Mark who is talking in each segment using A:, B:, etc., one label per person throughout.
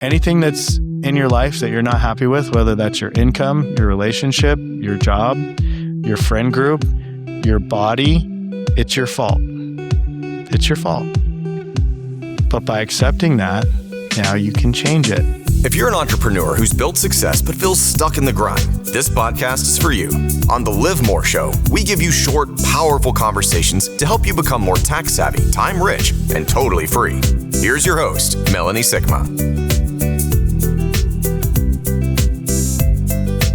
A: anything that's in your life that you're not happy with, whether that's your income, your relationship, your job, your friend group, your body, it's your fault. It's your fault. But by accepting that, now you can change it.
B: If you're an entrepreneur who's built success but feels stuck in the grind, this podcast is for you. On the Live More Show, we give you short, powerful conversations to help you become more tax savvy, time rich, and totally free. Here's your host, Melanie Sikma.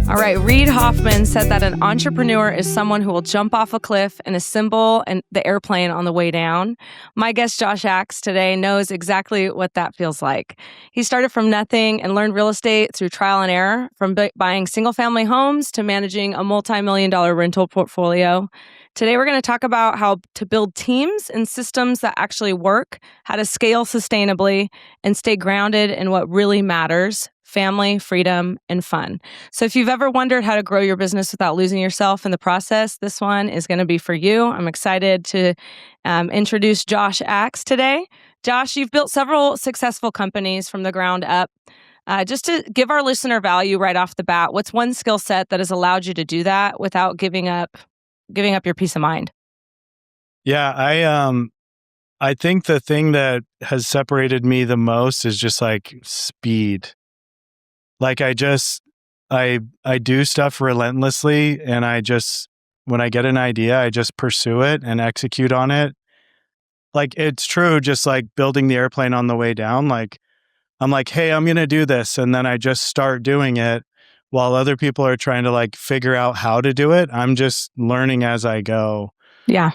C: All right, Reid Hoffman said that an entrepreneur is someone who will jump off a cliff and assemble the airplane on the way down. My guest, Josh Axe, today knows exactly what that feels like. He started from nothing and learned real estate through trial and error, from buying single-family homes to managing a multi-million-dollar rental portfolio. Today, we're going to talk about how to build teams and systems that actually work, how to scale sustainably, and stay grounded in what really matters: family, freedom, and fun. So if you've ever wondered how to grow your business without losing yourself in the process, this one is going to be for you. I'm excited to introduce Josh Axe today. Josh, you've built several successful companies from the ground up. Just to give our listener value right off the bat, what's one skill set that has allowed you to do that without giving up your peace of mind?
A: Yeah, I think the thing that has separated me the most is just like speed. Like I do stuff relentlessly, and when I get an idea, I just pursue it and execute on it. Like it's true, just like building the airplane on the way down. Like I'm like, hey, I'm going to do this. And then I just start doing it while other people are trying to like figure out how to do it. I'm just learning as I go.
C: Yeah.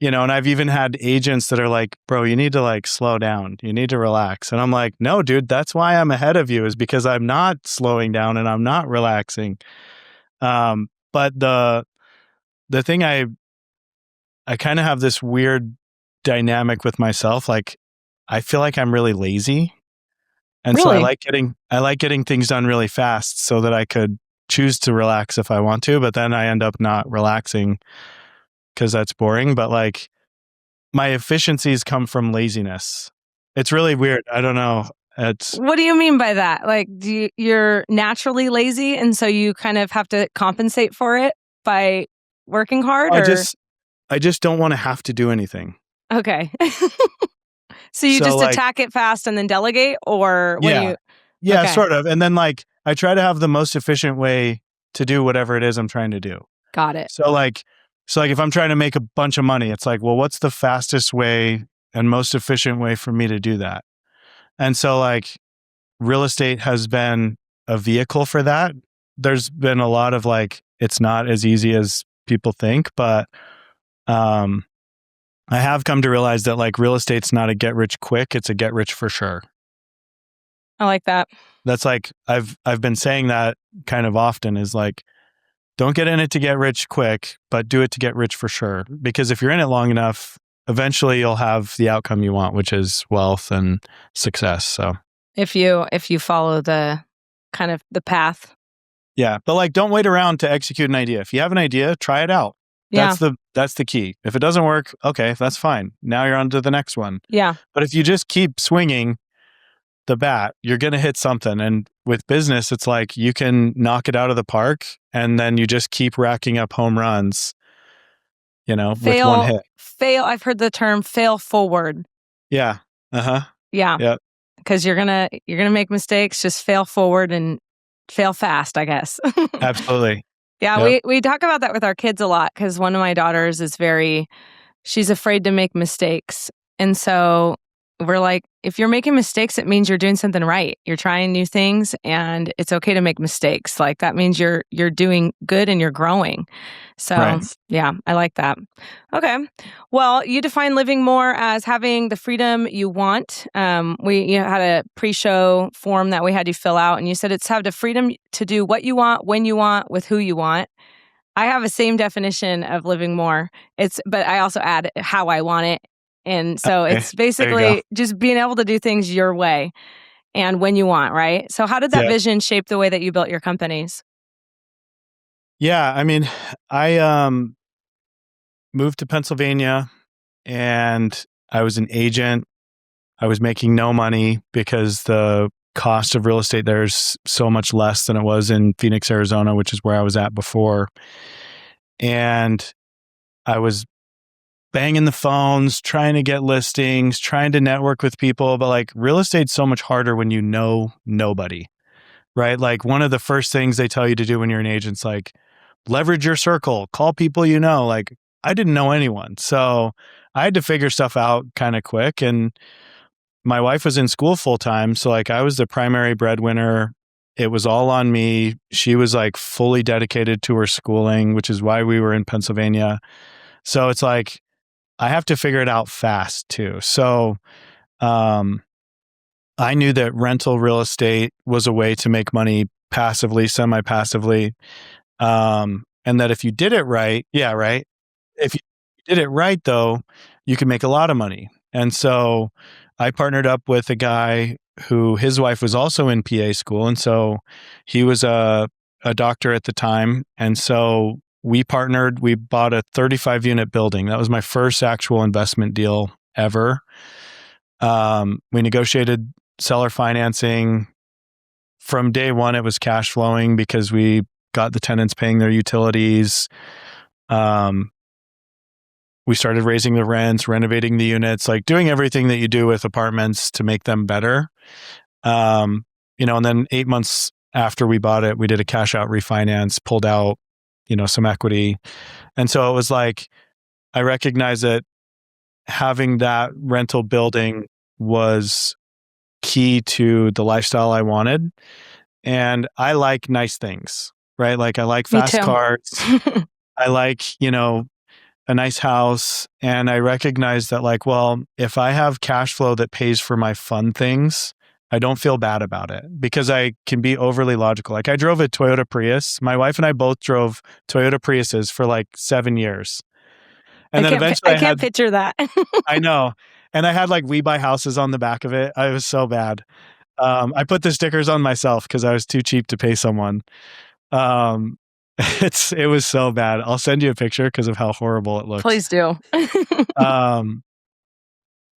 A: And I've even had agents that are like, bro, you need to like slow down. You need to relax. And I'm like, no, dude, that's why I'm ahead of you, is because I'm not slowing down and I'm not relaxing. But the thing I kind of have this weird dynamic with myself. Like I feel like I'm really lazy. And
C: Really?
A: So I like getting things done really fast so that I could choose to relax if I want to, but then I end up not relaxing because that's boring. But like my efficiencies come from laziness. It's really weird. I don't know.
C: What do you mean by that? Like, you're naturally lazy, and so you kind of have to compensate for it by working hard?
A: I just don't want to have to do anything.
C: Okay. So you just attack it fast and then delegate, or what do you?
A: Yeah,
C: okay.
A: Sort of. And then like I try to have the most efficient way to do whatever it is I'm trying to do.
C: Got it.
A: So if I'm trying to make a bunch of money, it's like, well, what's the fastest way and most efficient way for me to do that? And so like real estate has been a vehicle for that. There's been a lot of like, it's not as easy as people think, but I have come to realize that like real estate's not a get rich quick, it's a get rich for sure.
C: I like that.
A: That's like, I've been saying that kind of often, is like, don't get in it to get rich quick, but do it to get rich for sure. Because if you're in it long enough, eventually you'll have the outcome you want, which is wealth and success. So
C: if you follow the kind of the path.
A: Yeah. But like, don't wait around to execute an idea. If you have an idea, try it out.
C: Yeah.
A: That's the key. If it doesn't work, okay, that's fine. Now you're on to the next one.
C: Yeah.
A: But if you just keep swinging the bat, you're going to hit something. And with business, it's like you can knock it out of the park and then you just keep racking up home runs, with one hit.
C: I've heard the term fail forward.
A: Yeah. Uh-huh.
C: Yeah.
A: Yep.
C: Because you're gonna make mistakes, just fail forward and fail fast, I guess.
A: Absolutely.
C: Yeah,
A: Yep.
C: we talk about that with our kids a lot, because one of my daughters she's afraid to make mistakes. And so we're like, if you're making mistakes, it means you're doing something right. You're trying new things, and it's okay to make mistakes. Like that means you're doing good and you're growing. So
A: Right.
C: Yeah, I like that. Okay. Well, you define living more as having the freedom you want. We had a pre-show form that we had you fill out, and you said it's have the freedom to do what you want, when you want, with who you want. I have the same definition of living more. But I also add how I want it. And so
A: Okay.
C: It's basically just being able to do things your way and when you want, right? So how did that vision shape the way that you built your companies?
A: Yeah, I mean, I moved to Pennsylvania and I was an agent. I was making no money because the cost of real estate there is so much less than it was in Phoenix, Arizona, which is where I was at before. And I was banging the phones, trying to get listings, trying to network with people. But like real estate's so much harder when you know nobody, right? Like one of the first things they tell you to do when you're an agent's like, leverage your circle, call people you know. Like I didn't know anyone. So I had to figure stuff out kind of quick. And my wife was in school full time. So like I was the primary breadwinner. It was all on me. She was like fully dedicated to her schooling, which is why we were in Pennsylvania. So it's like, I have to figure it out fast too. So I knew that rental real estate was a way to make money passively, semi-passively. And that if you did it right, right. If you did it right though, you could make a lot of money. And so I partnered up with a guy who his wife was also in PA school. And so he was a doctor at the time. And so we partnered, we bought a 35 unit building. That was my first actual investment deal ever. We negotiated seller financing. From day one, it was cash flowing because we got the tenants paying their utilities. We started raising the rents, renovating the units, like doing everything that you do with apartments to make them better. And then 8 months after we bought it, we did a cash out refinance, pulled out, some equity. And so it was like, I recognized that having that rental building was key to the lifestyle I wanted. And I like nice things, right? Like I like fast cars. I like, a nice house. And I recognize that like, well, if I have cash flow that pays for my fun things, I don't feel bad about it because I can be overly logical. Like I drove a Toyota Prius. My wife and I both drove Toyota Priuses for like 7 years. And then eventually
C: I can't picture that.
A: I know. And I had like We Buy Houses on the back of it. I was so bad. I put the stickers on myself because I was too cheap to pay someone. It was so bad. I'll send you a picture because of how horrible it looks.
C: Please do.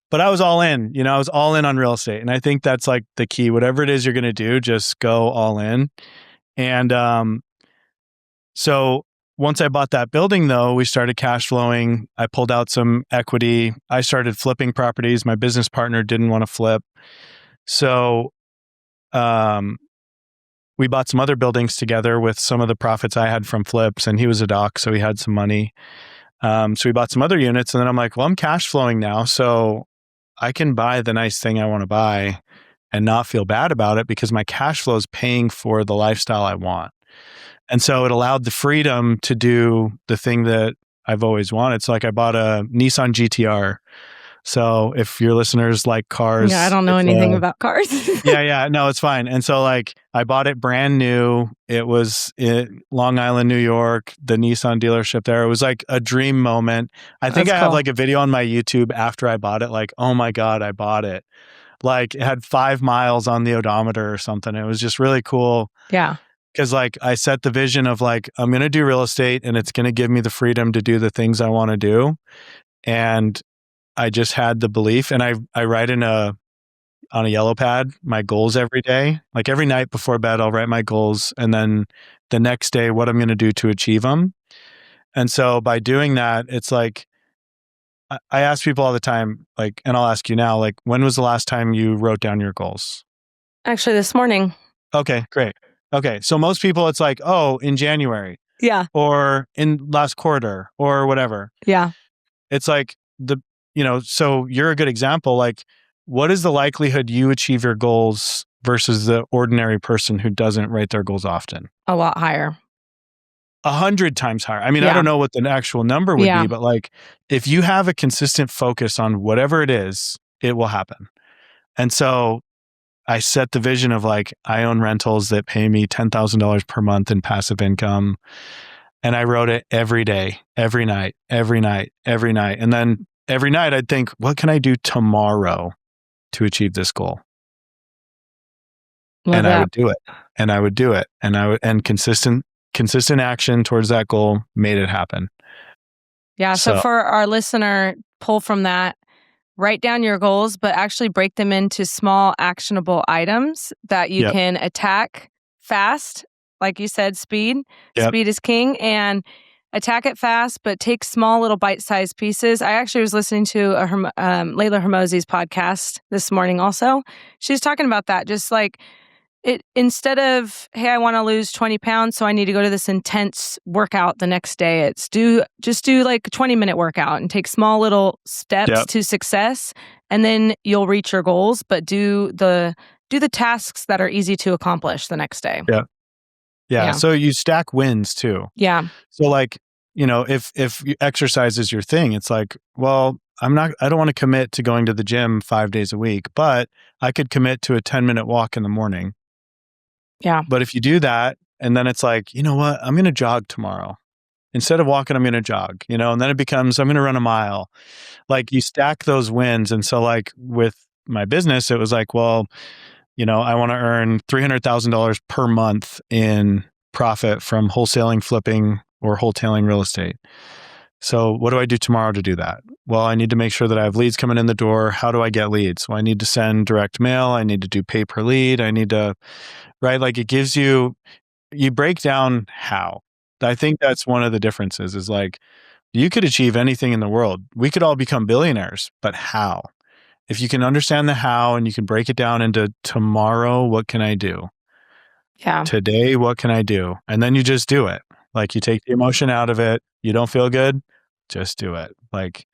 A: But I was all in, I was all in on real estate. And I think that's like the key. Whatever it is you're going to do, just go all in. And so once I bought that building though, we started cash flowing. I pulled out some equity. I started flipping properties. My business partner didn't want to flip. So we bought some other buildings together with some of the profits I had from flips, and he was a doc, so he had some money. So we bought some other units, and then I'm like, well, I'm cash flowing now, so I can buy the nice thing I want to buy and not feel bad about it because my cash flow is paying for the lifestyle I want. And so it allowed the freedom to do the thing that I've always wanted. So like I bought a Nissan GTR. So if your listeners like cars.
C: Yeah, I don't know anything about cars.
A: Yeah. No, it's fine. And so like I bought it brand new. It was in Long Island, New York, the Nissan dealership there. It was like a dream moment. I think I have like a video on my YouTube after I bought it. Like, oh my God, I bought it. Like it had 5 miles on the odometer or something. It was just really cool.
C: Yeah.
A: Because like I set the vision of like, I'm going to do real estate and it's going to give me the freedom to do the things I want to do. And I just had the belief, and I write on a yellow pad my goals every day. Like every night before bed, I'll write my goals, and then the next day, what I'm going to do to achieve them. And so by doing that, it's like I ask people all the time, like, and I'll ask you now, like, when was the last time you wrote down your goals?
C: Actually, this morning.
A: Okay, great. Okay, so most people, it's like, oh, in January.
C: Yeah.
A: Or in last quarter, or whatever.
C: Yeah.
A: It's like so you're a good example. Like, what is the likelihood you achieve your goals versus the ordinary person who doesn't write their goals often?
C: A lot higher.
A: 100 times higher. I mean, I don't know what the actual number would be, but like, if you have a consistent focus on whatever it is, it will happen. And so I set the vision of like, I own rentals that pay me $10,000 per month in passive income. And I wrote it every day, every night. And then every night I'd think, what can I do tomorrow to achieve this goal? I would do it. And I would do it. And consistent action towards that goal made it happen.
C: Yeah. So for our listener, pull from that. write down your goals, but actually break them into small actionable items that you can attack fast. Like you said, speed. Speed is king, and attack it fast, but take small little bite-sized pieces. I actually was listening to Layla Hermosi's podcast this morning also. She's talking about that, just like it, instead of, hey, I want to lose 20 pounds, so I need to go to this intense workout the next day. It's just do like a 20-minute workout and take small little steps to success, and then you'll reach your goals, but do the tasks that are easy to accomplish the next day.
A: Yeah. So you stack wins too.
C: Yeah.
A: So like, if exercise is your thing, it's like, well, I don't want to commit to going to the gym 5 days a week, but I could commit to a 10-minute walk in the morning.
C: Yeah.
A: But if you do that, and then it's like, you know what, I'm going to jog tomorrow. Instead of walking, I'm going to jog, and then it becomes, I'm going to run a mile. Like you stack those wins. And so like with my business, it was like, well, I want to earn $300,000 per month in profit from wholesaling, flipping, or wholetailing real estate. So what do I do tomorrow to do that? Well, I need to make sure that I have leads coming in the door. How do I get leads? Well, I need to send direct mail. I need to do pay per lead. I need to, right? Like it gives you break down how. I think that's one of the differences is like, you could achieve anything in the world. We could all become billionaires, but how? If you can understand the how and you can break it down into tomorrow, what can I do?
C: Yeah.
A: Today, what can I do? And then you just do it. Like you take the emotion out of it. You don't feel good, just do it. Like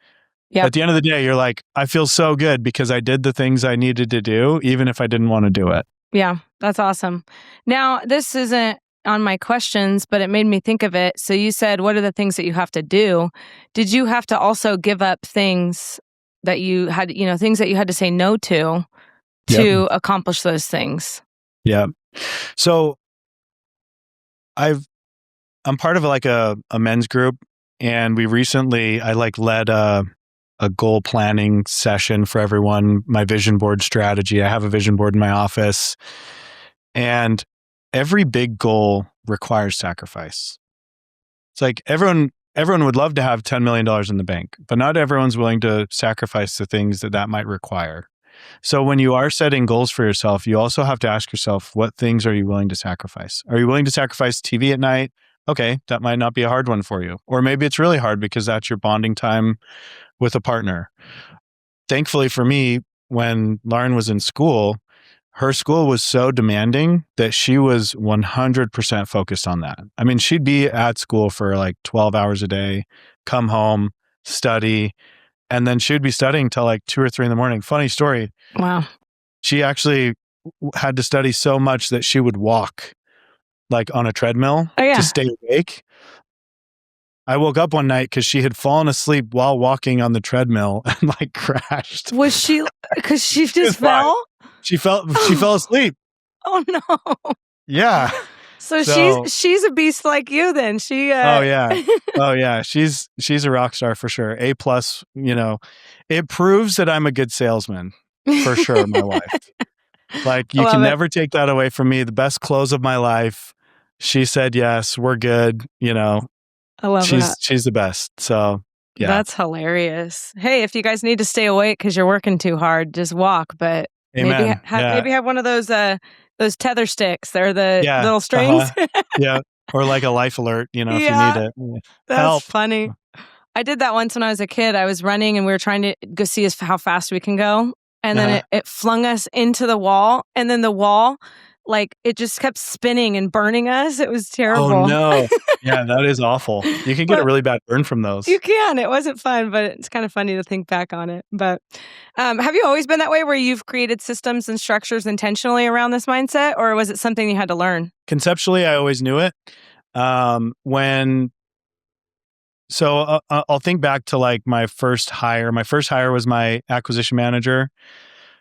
A: at the end of the day, you're like, I feel so good because I did the things I needed to do, even if I didn't want to do it.
C: Yeah, that's awesome. Now, this isn't on my questions, but it made me think of it. So you said, what are the things that you have to do? Did you have to also give up things that you had, things that you had to say no to accomplish those things?
A: Yeah. So I'm part of like a men's group, and I led a goal planning session for everyone, my vision board strategy. I have a vision board in my office, and every big goal requires sacrifice. It's like everyone would love to have $10 million in the bank, but not everyone's willing to sacrifice the things that might require. So when you are setting goals for yourself, you also have to ask yourself, what things are you willing to sacrifice? Are you willing to sacrifice TV at night? Okay, that might not be a hard one for you. Or maybe it's really hard because that's your bonding time with a partner. Thankfully for me, when Lauren was in school, her school was so demanding that she was 100% focused on that. I mean, she'd be at school for like 12 hours a day, come home, study, and then she'd be studying till like 2 or 3 in the morning. Funny story.
C: Wow.
A: She actually had to study so much that she would walk like on a treadmill to stay awake. I woke up one night because she had fallen asleep while walking on the treadmill and like crashed.
C: Was she, because she just fell?
A: She fell asleep.
C: Oh no.
A: Yeah.
C: So she's a beast like you then. She
A: Oh yeah. She's a rock star for sure. A+, it proves that I'm a good salesman for sure, my wife. Like you can never take that away from me. The best close of my life. She said yes, we're good,
C: I love that.
A: She's the best. So yeah.
C: That's hilarious. Hey, if you guys need to stay awake because you're working too hard, just walk. But
A: Amen.
C: maybe have one of those tether sticks. They're the little strings.
A: Yeah. Or like a life alert, if you need it.
C: That's
A: Help.
C: funny. I did that once when I was a kid. I was running and we were trying to go see how fast we can go. And then it flung us into the wall. And then the wall, like it just kept spinning and burning us. It was terrible.
A: Oh no. Yeah, that is awful. You can get a really bad burn from those.
C: You can. It wasn't fun, but it's kind of funny to think back on it. But have you always been that way where you've created systems and structures intentionally around this mindset, or was it something you had to learn?
A: Conceptually, I always knew it. So I'll think back to like my first hire. My first hire was my acquisition manager.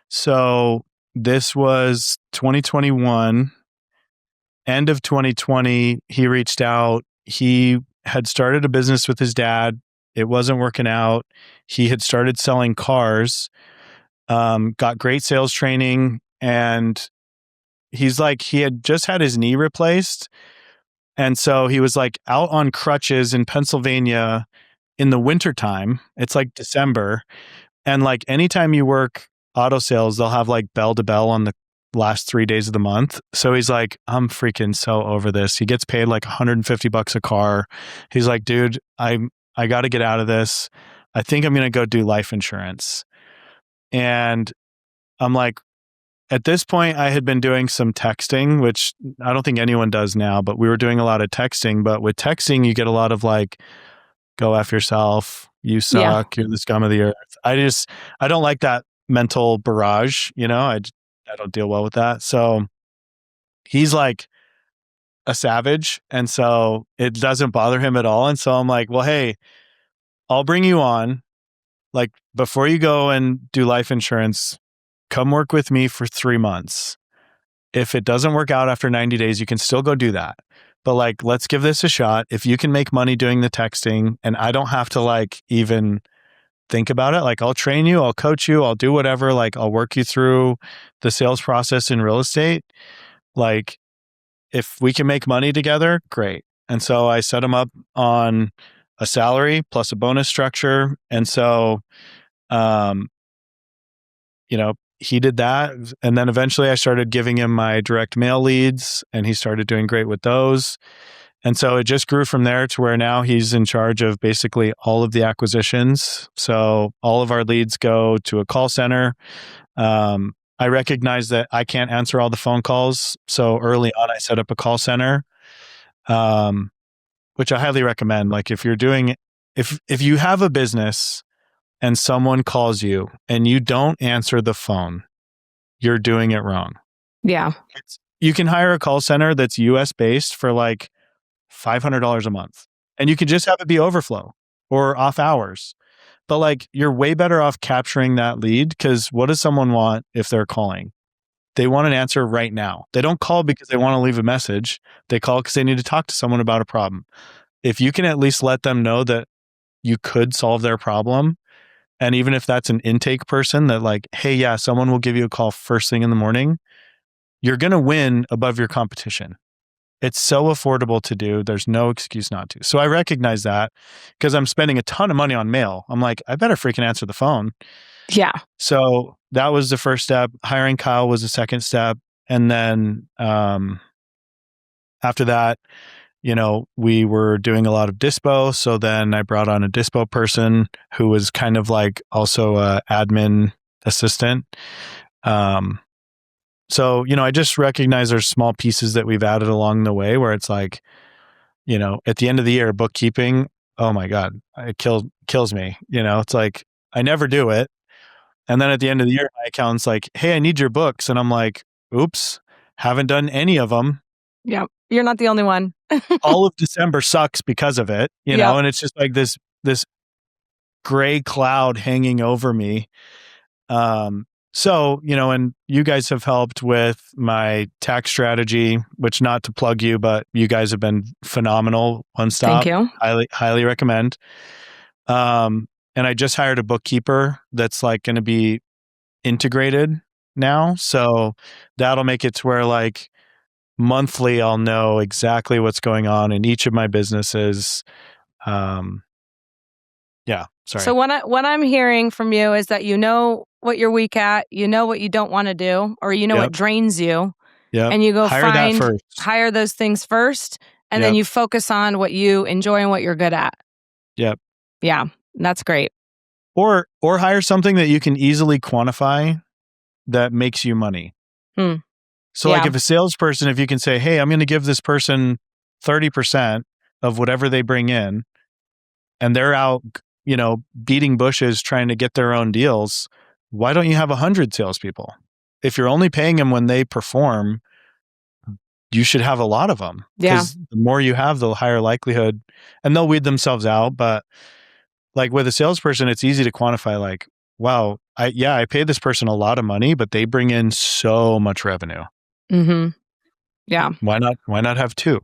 A: So this was 2021, end of 2020. He reached out. He had started a business with his dad. It wasn't working out. He had started selling cars, got great sales training. And he's like, he had just had his knee replaced. And so he was like out on crutches in Pennsylvania in the wintertime. It's like December. And like anytime you work auto sales, they'll have like bell to bell on the last 3 days of the month. So he's like, I'm freaking so over this. He gets paid like $150 a car. He's like, dude, I got to get out of this. I think I'm going to go do life insurance. And I'm like, at this point, I had been doing some texting, which I don't think anyone does now, but we were doing a lot of texting. But with texting, you get a lot of like, go F yourself, you suck, you're the scum of the earth. I don't like that mental barrage, I don't deal well with that. So he's like a savage. And so it doesn't bother him at all. And so I'm like, well, hey, I'll bring you on. Like before you go and do life insurance, come work with me for 3 months. If it doesn't work out after 90 days, you can still go do that. But like, let's give this a shot. If you can make money doing the texting and I don't have to like even think about it, like I'll train you, I'll coach you, I'll do whatever, like I'll work you through the sales process in real estate. Like if we can make money together, great. And so I set him up on a salary plus a bonus structure. And so, he did that. And then eventually I started giving him my direct mail leads and he started doing great with those. And so it just grew from there to where now he's in charge of basically all of the acquisitions. So all of our leads go to a call center. I recognize that I can't answer all the phone calls. So early on, I set up a call center, which I highly recommend. Like if you have a business and someone calls you and you don't answer the phone, you're doing it wrong.
C: Yeah.
A: You can hire a call center that's US based for like $500 a month and you can just have it be overflow or off hours. But like you're way better off capturing that lead because what does someone want if they're calling? They want an answer right now. They don't call because they want to leave a message. They call because they need to talk to someone about a problem. If you can at least let them know that you could solve their problem, and even if that's an intake person that like, hey, yeah, someone will give you a call first thing in the morning, you're going to win above your competition. It's so affordable to do. There's no excuse not to. So I recognize that because I'm spending a ton of money on mail. I'm like, I better freaking answer the phone.
C: Yeah.
A: So that was the first step. Hiring Kyle was the second step. And then after that, we were doing a lot of dispo. So then I brought on a dispo person who was kind of like also a admin assistant. So, I just recognize there's small pieces that we've added along the way where it's like, at the end of the year, bookkeeping, oh my God, it kills me. It's like, I never do it. And then at the end of the year, my accountant's like, hey, I need your books. And I'm like, oops, haven't done any of them.
C: Yeah. You're not the only one.
A: All of December sucks because of it, and it's just like this gray cloud hanging over me. So, and you guys have helped with my tax strategy, which not to plug you, but you guys have been phenomenal. One stop.
C: Thank you.
A: Highly recommend. And I just hired a bookkeeper that's like going to be integrated now. So that'll make it to where like monthly I'll know exactly what's going on in each of my businesses. Sorry.
C: So what I'm hearing from you is that you know what you're weak at, you know what you don't want to do, or you know what drains you.
A: Yeah.
C: And you go
A: hire
C: those things first, and then you focus on what you enjoy and what you're good at.
A: Yep.
C: Yeah. That's great.
A: Or hire something that you can easily quantify that makes you money. So like if a salesperson, if you can say, hey, I'm going to give this person 30% of whatever they bring in and they're out, beating bushes trying to get their own deals, why don't you have 100 salespeople? If you're only paying them when they perform, you should have a lot of them. Because the more you have, the higher likelihood, and they'll weed themselves out. But like with a salesperson, it's easy to quantify like, wow, I paid this person a lot of money, but they bring in so much revenue.
C: Mm-hmm. Yeah.
A: Why not have two?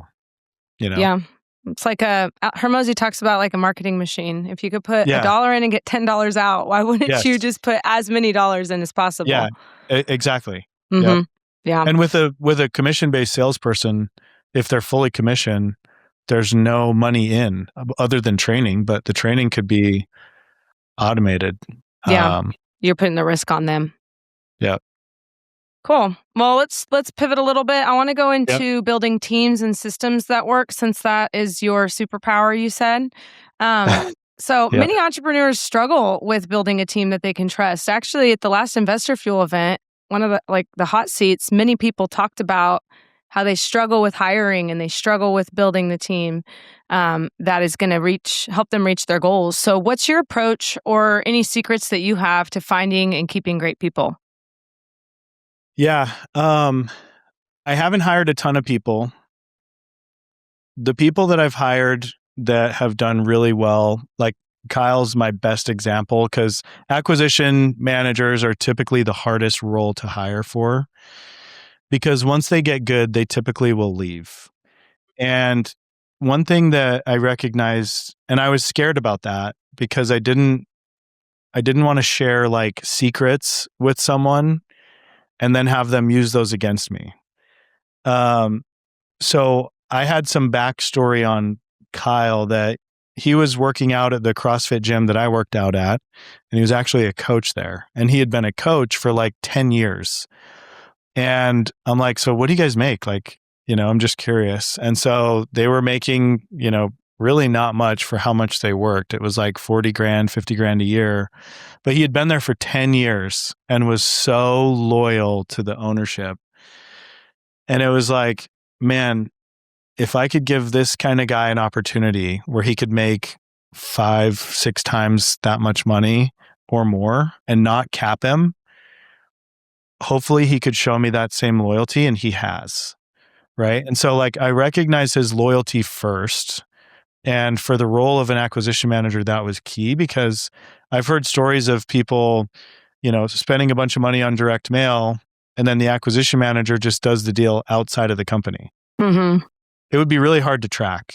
C: Yeah. It's like Hermosi talks about like a marketing machine. If you could put $1 in and get $10 out, why wouldn't you just put as many dollars in as possible?
A: Yeah, exactly.
C: Mm-hmm.
A: Yep.
C: Yeah.
A: And with a commission-based salesperson, if they're fully commissioned, there's no money in other than training, but the training could be automated.
C: Yeah. You're putting the risk on them.
A: Yeah.
C: Cool. Well, let's pivot a little bit. I want to go into building teams and systems that work, since that is your superpower, you said. So
A: Yep.
C: many entrepreneurs struggle with building a team that they can trust. Actually, at the last Investor Fuel event, one of the hot seats, many people talked about how they struggle with hiring and they struggle with building the team that is going to help them reach their goals. So what's your approach or any secrets that you have to finding and keeping great people?
A: Yeah. I haven't hired a ton of people. The people that I've hired that have done really well, like Kyle's my best example, because acquisition managers are typically the hardest role to hire for, because once they get good, they typically will leave. And one thing that I recognized, and I was scared about that because I didn't want to share like secrets with someone and then have them use those against me. So I had some backstory on Kyle, that he was working out at the CrossFit gym that I worked out at, and he was actually a coach there, and he had been a coach for like 10 years. And I'm like, so what do you guys make? Like, I'm just curious. And so they were making, really not much for how much they worked. It was like 40 grand, 50 grand a year, but he had been there for 10 years and was so loyal to the ownership. And it was like, man, if I could give this kind of guy an opportunity where he could make 5-6 times that much money or more and not cap him, hopefully he could show me that same loyalty, and he has, right? And so like I recognize his loyalty first. And for the role of an acquisition manager, that was key, because I've heard stories of people, spending a bunch of money on direct mail, and then the acquisition manager just does the deal outside of the company.
C: Mm-hmm.
A: It would be really hard to track,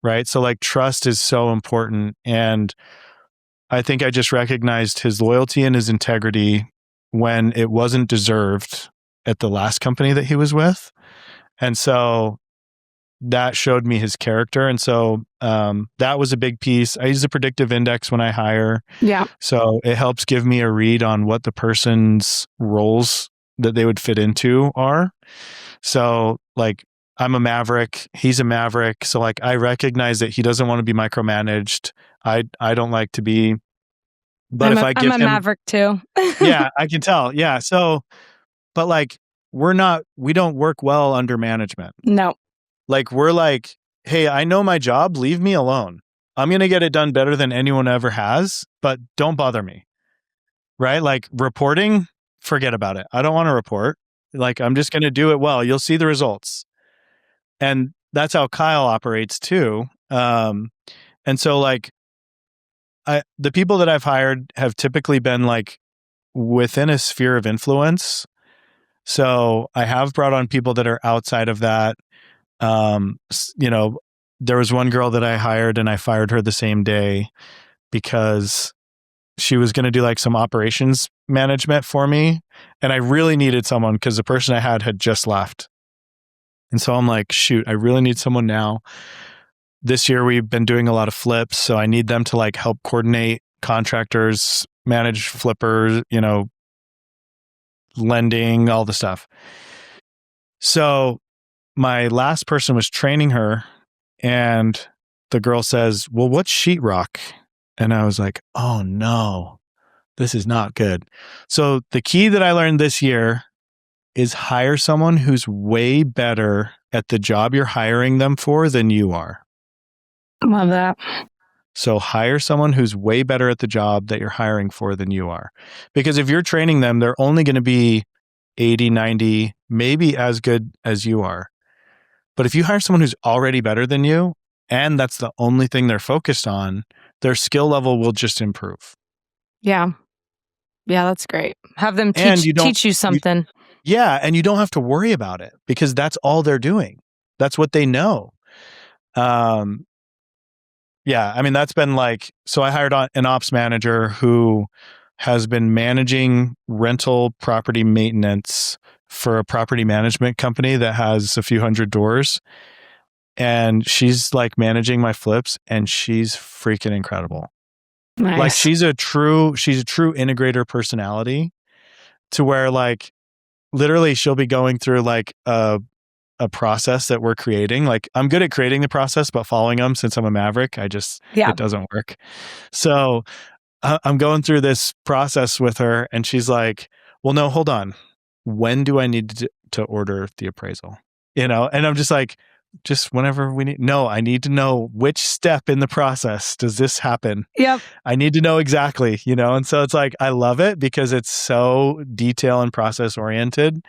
A: right? So like trust is so important. And I think I just recognized his loyalty and his integrity when it wasn't deserved at the last company that he was with. And so that showed me his character. And so that was a big piece. I use a predictive index when I hire.
C: Yeah.
A: So it helps give me a read on what the person's roles that they would fit into are. So like, I'm a maverick, he's a maverick. So like, I recognize that he doesn't want to be micromanaged. I don't like to be, but if I give him...
C: I'm a maverick too.
A: Yeah, I can tell. Yeah. So, but like, we don't work well under management.
C: No.
A: Like, we're like, hey, I know my job, leave me alone. I'm going to get it done better than anyone ever has, but don't bother me. Right? Like reporting, forget about it. I don't want to report. Like, I'm just going to do it well. You'll see the results. And that's how Kyle operates too. And so like, the people that I've hired have typically been like within a sphere of influence. So I have brought on people that are outside of that. There was one girl that I hired and I fired her the same day because she was going to do like some operations management for me. And I really needed someone because the person I had just left. And so I'm like, shoot, I really need someone now. This year we've been doing a lot of flips. So I need them to like help coordinate contractors, manage flippers, lending, all the stuff. So my last person was training her, and the girl says, well, what's sheetrock? And I was like, oh no, this is not good. So the key that I learned this year is hire someone who's way better at the job you're hiring them for than you are.
C: Love that.
A: So hire someone who's way better at the job that you're hiring for than you are. Because if you're training them, they're only going to be 80, 90, maybe as good as you are. But if you hire someone who's already better than you, and that's the only thing they're focused on, their skill level will just improve.
C: Yeah. Yeah, that's great. Have them teach you something.
A: And you don't have to worry about it because that's all they're doing. That's what they know. That's been like, so I hired an ops manager who has been managing rental property maintenance for a property management company that has a few hundred doors. And she's like managing my flips, and she's freaking incredible.
C: Nice.
A: Like she's a true integrator personality to where like literally she'll be going through like a process that we're creating. Like I'm good at creating the process, but following them since I'm a maverick, it doesn't work. So I'm going through this process with her and she's like, well, no, hold on. When do I need to order the appraisal? And I'm just like, just whenever we need. No, I need to know which step in the process does this happen.
C: Yep.
A: I need to know exactly, And so it's like, I love it because it's so detail and process oriented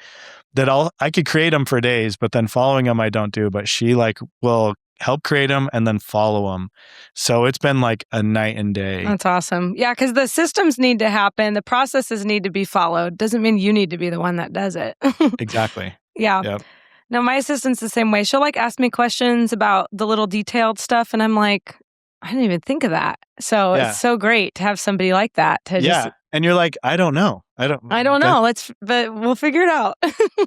A: that I could create them for days, but then following them I don't do. But she like will help create them and then follow them. So it's been like a night and day.
C: That's awesome. Yeah, because the systems need to happen. The processes need to be followed. Doesn't mean you need to be the one that does it.
A: Exactly.
C: Yeah.
A: Yep.
C: No, my assistant's the same way. She'll like ask me questions about the little detailed stuff. And I'm like, I didn't even think of that. So It's so great to have somebody like that to just.
A: And you're like, I don't know.
C: I don't know. But we'll figure it out.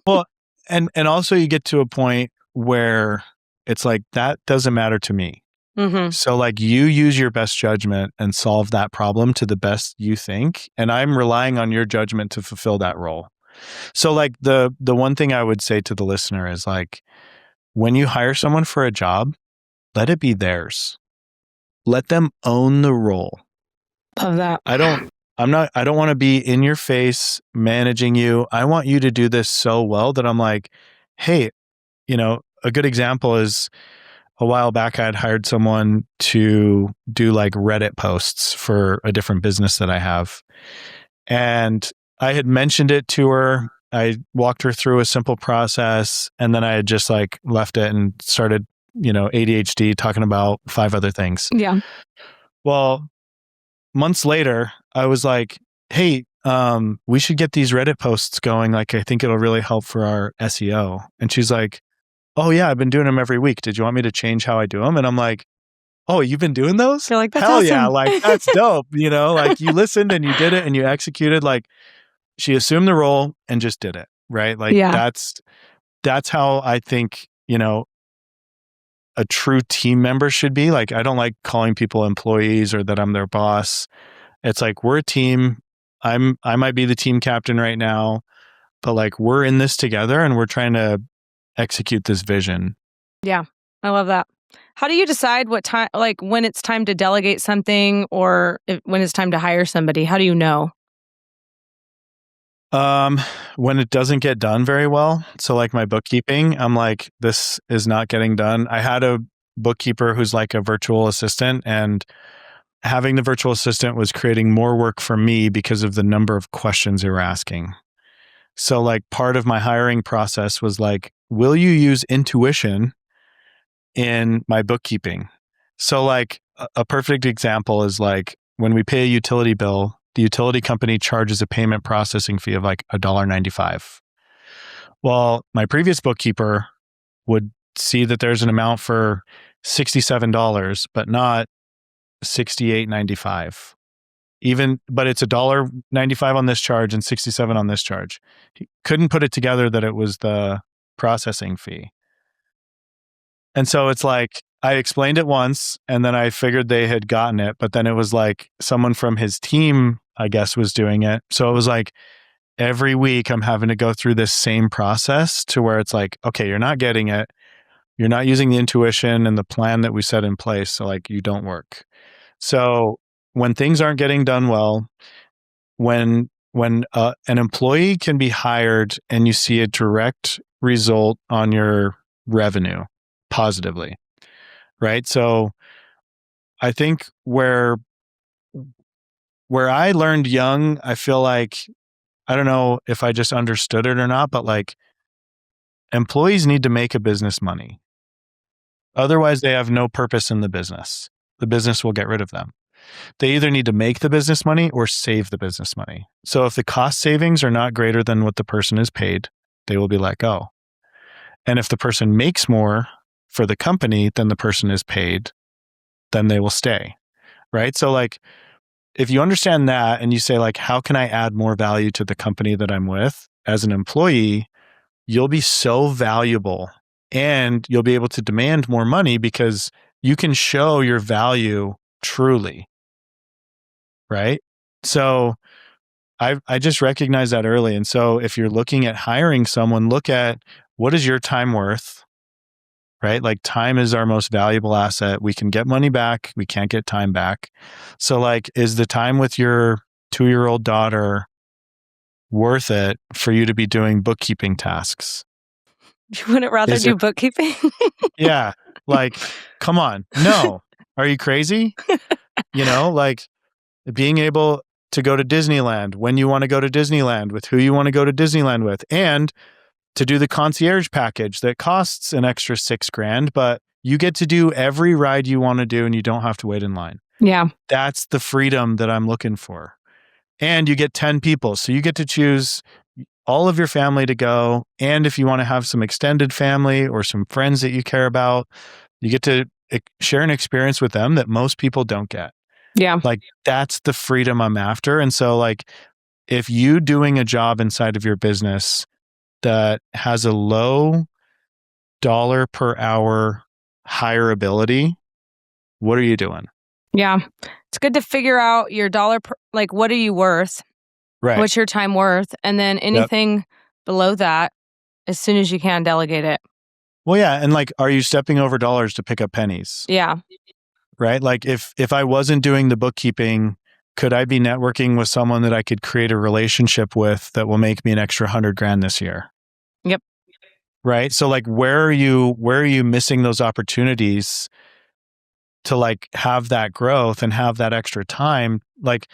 A: Well, and also you get to a point where it's like, that doesn't matter to me.
C: Mm-hmm.
A: So like you use your best judgment and solve that problem to the best you think. And I'm relying on your judgment to fulfill that role. So like the one thing I would say to the listener is like, when you hire someone for a job, let it be theirs. Let them own the role.
C: Love that.
A: I don't want to be in your face managing you. I want you to do this so well that I'm like, hey, a good example is a while back I had hired someone to do like Reddit posts for a different business that I have. And I had mentioned it to her. I walked her through a simple process and then I had just like left it and started, ADHD talking about 5 other things.
C: Yeah.
A: Well, months later, I was like, hey, we should get these Reddit posts going. Like, I think it'll really help for our SEO. And she's like, oh yeah, I've been doing them every week. Did you want me to change how I do them? And I'm like, oh, you've been doing those?
C: You're like, that's
A: hell
C: awesome.
A: Yeah, like that's dope. Like you listened and you did it and you executed. Like she assumed the role and just did it. Right. Like that's how I think, a true team member should be. Like, I don't like calling people employees or that I'm their boss. It's like, we're a team. I might be the team captain right now, but like we're in this together and we're trying to execute this vision.
C: Yeah. I love that. How do you decide what time, like when it's time to delegate something or when it's time to hire somebody? How do you know?
A: When it doesn't get done very well. So like my bookkeeping, I'm like, this is not getting done. I had a bookkeeper who's like a virtual assistant, and having the virtual assistant was creating more work for me because of the number of questions they were asking. So like part of my hiring process was like, will you use intuition in my bookkeeping? So like a perfect example is like when we pay a utility bill, the utility company charges a payment processing fee of like $1.95. Well, my previous bookkeeper would see that there's an amount for $67, but not $68.95. But it's $1.95 on this charge and $67 on this charge. He couldn't put it together that it was the processing fee. And so it's like, I explained it once and then I figured they had gotten it, but then it was like someone from his team, I guess, was doing it. So it was like every week I'm having to go through this same process to where it's like, okay, you're not getting it. You're not using the intuition and the plan that we set in place. So like you don't work. So when things aren't getting done well, when an employee can be hired and you see a direct result on your revenue positively, right? So I think where I learned young, I feel like, I don't know if I just understood it or not, but like employees need to make a business money. Otherwise, they have no purpose in the business. The business will get rid of them. They either need to make the business money or save the business money. So if the cost savings are not greater than what the person is paid, they will be let go. And if the person makes more for the company than the person is paid, then they will stay, right? So like, if you understand that and you say like, how can I add more value to the company that I'm with as an employee, you'll be so valuable and you'll be able to demand more money because you can show your value truly. right? So I just recognize that early. And so if you're looking at hiring someone, look at what is your time worth, right? Like time is our most valuable asset. We can get money back. We can't get time back. So like, is the time with your 2-year-old daughter worth it for you to be doing bookkeeping tasks?
C: You wouldn't rather do bookkeeping?
A: Yeah. Like, come on. No. Are you crazy? Like being able to go to Disneyland when you want to go to Disneyland with who you want to go to Disneyland with, and to do the concierge package that costs an extra $6,000, but you get to do every ride you want to do and you don't have to wait in line.
C: Yeah.
A: That's the freedom that I'm looking for. And you get 10 people. So you get to choose all of your family to go. And if you want to have some extended family or some friends that you care about, you get to share an experience with them that most people don't get.
C: Yeah.
A: Like that's the freedom I'm after. And so like, if you doing a job inside of your business that has a low dollar per hour hireability, what are you doing?
C: Yeah. It's good to figure out your dollar per, like what are you worth?
A: Right.
C: What's your time worth? And then anything below that, as soon as you can, delegate it.
A: Well, yeah. And like, are you stepping over dollars to pick up pennies?
C: Yeah.
A: Right. Like if I wasn't doing the bookkeeping, could I be networking with someone that I could create a relationship with that will make me an extra $100,000 this year?
C: Yep.
A: Right. So like, where are you missing those opportunities to like have that growth and have that extra time? Like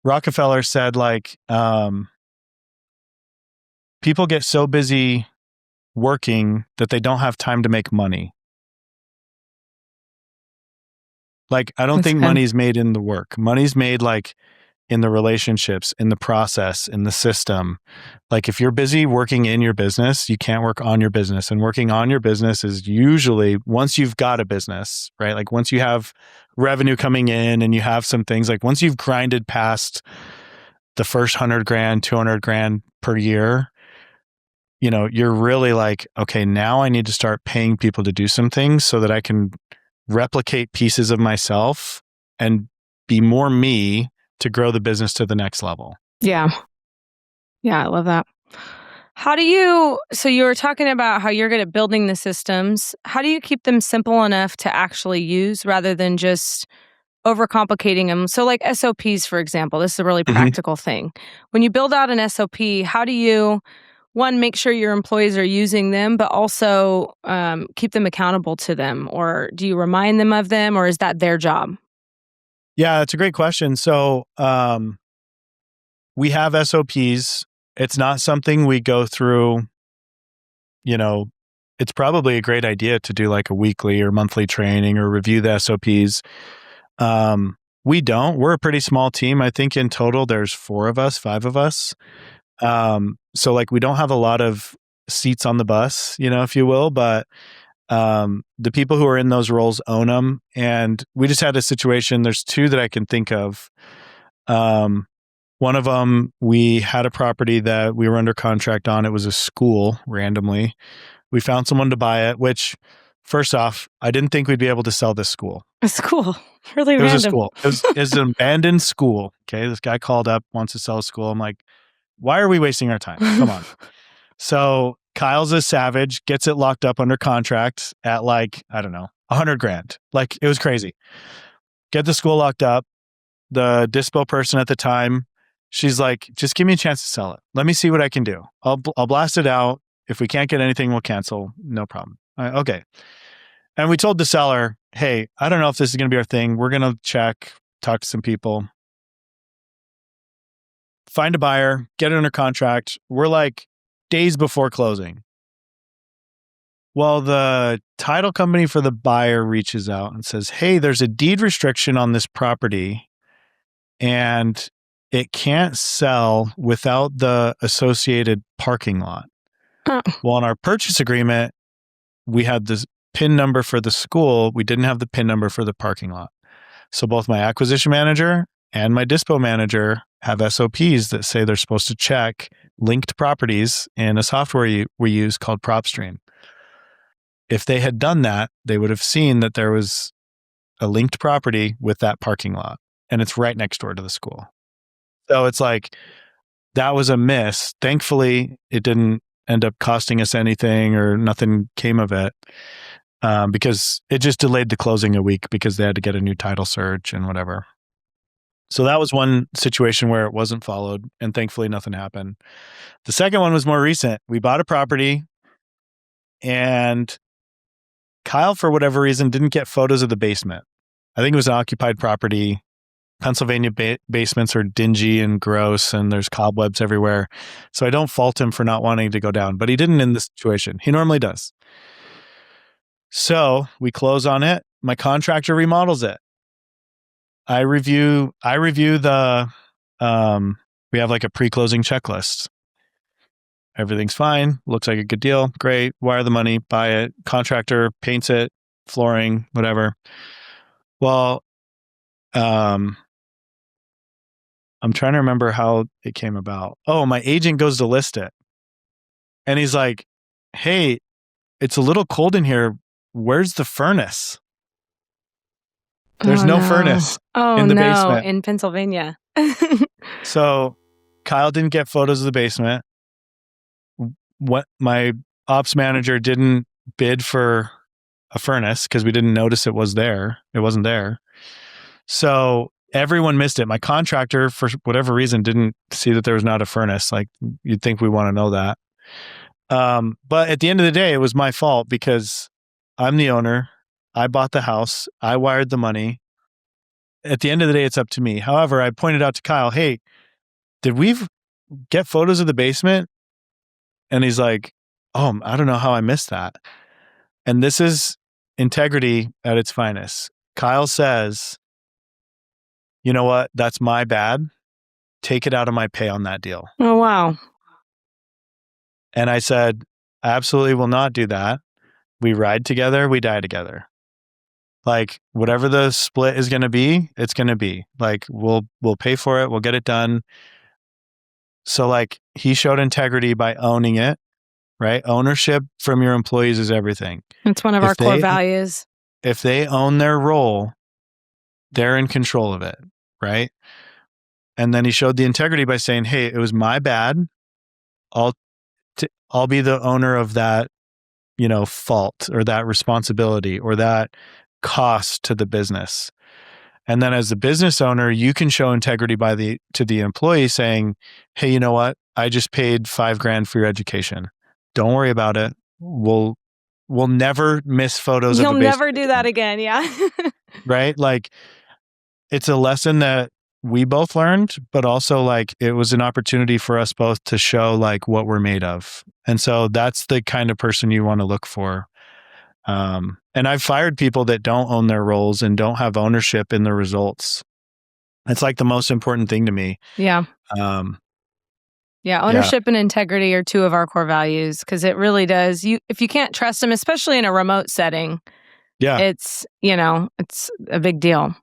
A: Rockefeller said, like, people get so busy working that they don't have time to make money. Like, I don't think money's made in the work. Money's made like in the relationships, in the process, in the system. Like if you're busy working in your business, you can't work on your business. And working on your business is usually once you've got a business, right? Like once you have revenue coming in and you have some things, like once you've grinded past the first $100,000, $200,000 per year, you're really like, okay, now I need to start paying people to do some things so that I can replicate pieces of myself and be more me to grow the business to the next level.
C: Yeah. Yeah, I love that. So you were talking about how you're good at building the systems. How do you keep them simple enough to actually use rather than just overcomplicating them? So like SOPs, for example, this is a really practical thing. When you build out an SOP, how do you, one, make sure your employees are using them, but also keep them accountable to them? Or do you remind them of them, or is that their job?
A: Yeah, that's a great question. So we have SOPs. It's not something we go through, it's probably a great idea to do like a weekly or monthly training or review the SOPs. We don't. We're a pretty small team. I think in total there's 5 of us. So like we don't have a lot of seats on the bus, if you will, but the people who are in those roles own them. And we just had a situation. There's 2 that I can think of. One of them, we had a property that we were under contract on. It was a school randomly. We found someone to buy it, which first off, I didn't think we'd be able to sell this school.
C: A school? Really
A: it
C: random.
A: Was a school. It was an abandoned school. Okay. This guy called up, wants to sell a school. I'm like, why are we wasting our time? Come on. So Kyle's a savage, gets it locked up under contract at like, I don't know, $100,000. Like it was crazy. Get the school locked up. The dispo person at the time, she's like, just give me a chance to sell it. Let me see what I can do. I'll blast it out. If we can't get anything, we'll cancel. No problem. Okay. And we told the seller, hey, I don't know if this is going to be our thing. We're going to check, talk to some people, find a buyer, get it under contract. We're like days before closing. Well, the title company for the buyer reaches out and says, hey, there's a deed restriction on this property and it can't sell without the associated parking lot. Well, in our purchase agreement, we had this PIN number for the school. We didn't have the PIN number for the parking lot. So both my acquisition manager and my dispo manager have SOPs that say they're supposed to check linked properties in a software we use called PropStream. If they had done that, they would have seen that there was a linked property with that parking lot. and it's right next door to the school. So it's like, that was a miss. Thankfully, it didn't end up costing us anything or nothing came of it, because it just delayed the closing a week because they had to get a new title search and whatever. So that was one situation where it wasn't followed, and thankfully nothing happened. The second one was more recent. We bought a property, and Kyle, for whatever reason, didn't get photos of the basement. I think it was an occupied property. Pennsylvania basements are dingy and gross, and there's cobwebs everywhere. So I don't fault him for not wanting to go down, but he didn't in this situation. He normally does. So we close on it. My contractor remodels it. I review the, we have like a pre-closing checklist. Everything's fine. Looks like a good deal. Great. Wire the money, buy it. Contractor paints it, flooring, whatever. Well, I'm trying to remember how it came about. Oh, my agent goes to list it. And he's like, hey, it's a little cold in here. Where's the furnace? There's no furnace in the basement.
C: In Pennsylvania.
A: So Kyle didn't get photos of the basement. What my ops manager didn't bid for a furnace because we didn't notice it was there. It wasn't there. So everyone missed it. My contractor, for whatever reason, didn't see that there was not a furnace. Like, you'd think we want to know that. But at the end of the day, it was my fault because I'm the owner. I bought the house. I wired the money. At the end of the day, it's up to me. However, I pointed out to Kyle, hey, did we get photos of the basement? And he's like, oh, I don't know how I missed that. And this is integrity at its finest. Kyle says, you know what? That's my bad. Take it out of my pay on that deal.
C: Oh, wow.
A: And I said, I absolutely will not do that. We ride together. We die together. Like, whatever the split is going to be, it's going to be. Like, we'll pay for it. We'll get it done. So like, he showed integrity by owning it, right? Ownership from your employees is everything.
C: It's one of our core values.
A: If they own their role, they're in control of it, right? And then he showed the integrity by saying, hey, it was my bad. I'll be the owner of that, fault or that responsibility or that cost to the business. And then as the business owner, you can show integrity to the employee saying, hey, you know what? I just paid $5,000 for your education. Don't worry about it. We'll never miss photos of the basement.
C: You'll never do that again. Yeah.
A: Right? Like, it's a lesson that we both learned, but also like it was an opportunity for us both to show like what we're made of. And so that's the kind of person you want to look for. And I've fired people that don't own their roles and don't have ownership in the results. It's like the most important thing to me.
C: Yeah. Ownership and integrity are two of our core values because it really does. If you can't trust them, especially in a remote setting, it's a big deal.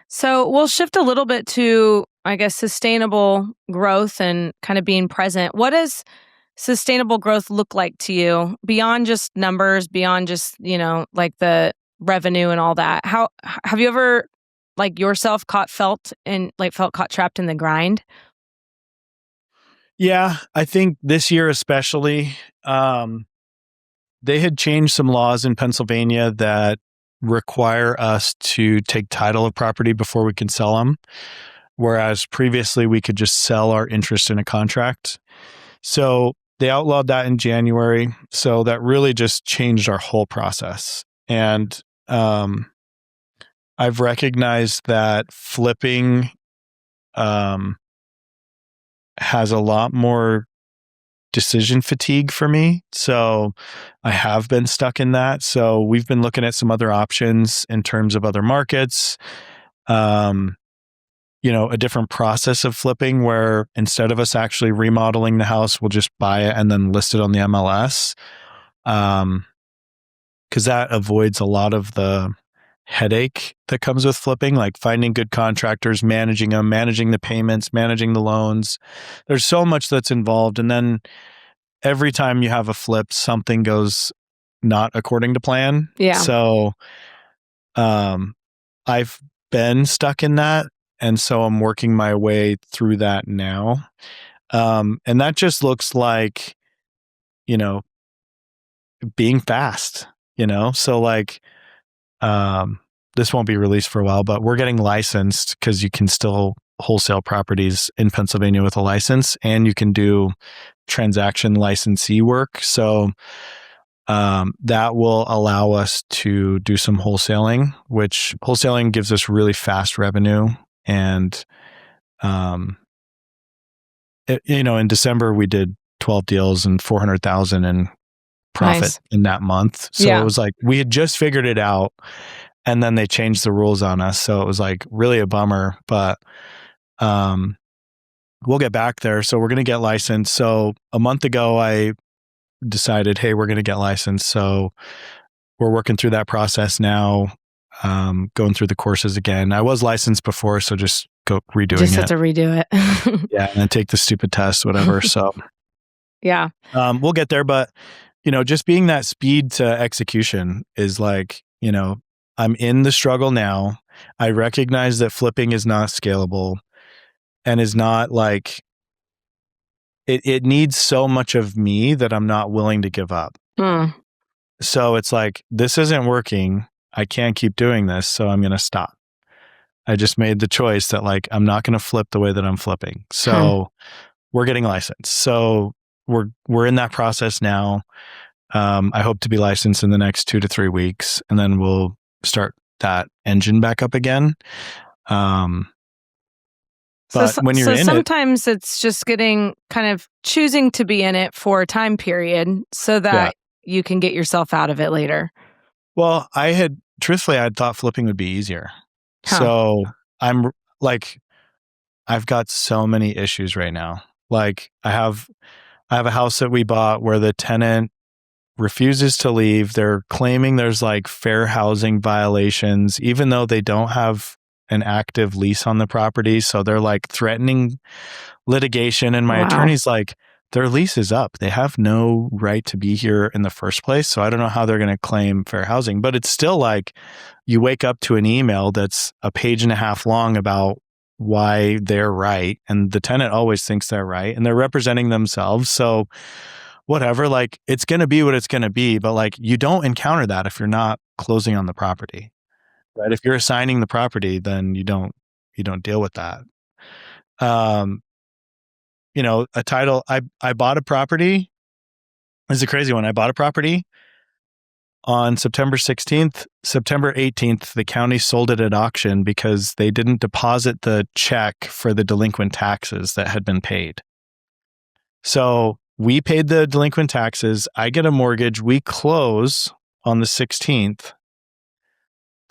C: So we'll shift a little bit to, I guess, sustainable growth and kind of being present. What does sustainable growth look like to you beyond just numbers, beyond just, like the revenue and all that? How have you ever like yourself felt caught trapped in the grind?
A: Yeah, I think this year especially, they had changed some laws in Pennsylvania that require us to take title of property before we can sell them, whereas previously we could just sell our interest in a contract. So they outlawed that in January. So that really just changed our whole process. And I've recognized that flipping has a lot more decision fatigue for me. So I have been stuck in that. So we've been looking at some other options in terms of other markets, a different process of flipping where instead of us actually remodeling the house, we'll just buy it and then list it on the MLS. Because that avoids a lot of the headache that comes with flipping, like finding good contractors, managing them, managing the payments, managing the loans. There's so much that's involved. And then every time you have a flip, something goes not according to plan.
C: Yeah.
A: So I've been stuck in that. And so I'm working my way through that now. And that just looks like, being fast, So like, this won't be released for a while, but we're getting licensed because you can still wholesale properties in Pennsylvania with a license, and you can do transaction licensee work. So that will allow us to do some wholesaling, which wholesaling gives us really fast revenue. And, in December, we did 12 deals and 400,000 in profit in that month. So it was like, we had just figured it out, and then they changed the rules on us. So it was like really a bummer, but, we'll get back there. So we're going to get licensed. So a month ago, I decided, hey, we're going to get licensed. So we're working through that process now, going through the courses again. I was licensed before, so just go redoing it.
C: Just have to redo it.
A: Yeah, and then take the stupid test, whatever. So
C: yeah,
A: we'll get there. But, just being that speed to execution is like, I'm in the struggle now. I recognize that flipping is not scalable and is not like, it needs so much of me that I'm not willing to give up. So it's like, this isn't working. I can't keep doing this. So I'm going to stop. I just made the choice that like, I'm not going to flip the way that I'm flipping. So we're getting licensed. So we're in that process now. I hope to be licensed in the next 2 to 3 weeks, and then we'll start that engine back up again. But when you're in
C: sometimes it's just getting kind of choosing to be in it for a time period so that you can get yourself out of it later.
A: Well, truthfully, I thought flipping would be easier. So I'm like, I've got so many issues right now. Like I have a house that we bought where the tenant refuses to leave. They're claiming there's like fair housing violations, even though they don't have an active lease on the property. So they're like threatening litigation. And my attorney's like, their lease is up. They have no right to be here in the first place. So I don't know how they're going to claim fair housing, but it's still like you wake up to an email that's a page and a half long about why they're right. And the tenant always thinks they're right, and they're representing themselves. So whatever, like it's going to be what it's going to be. But like, you don't encounter that if you're not closing on the property. Right. If you're assigning the property, then you don't deal with that. A title, I bought a property. This is a crazy one. I bought a property on September 16th. September 18th, the county sold it at auction because they didn't deposit the check for the delinquent taxes that had been paid. So we paid the delinquent taxes. I get a mortgage. We close on the 16th.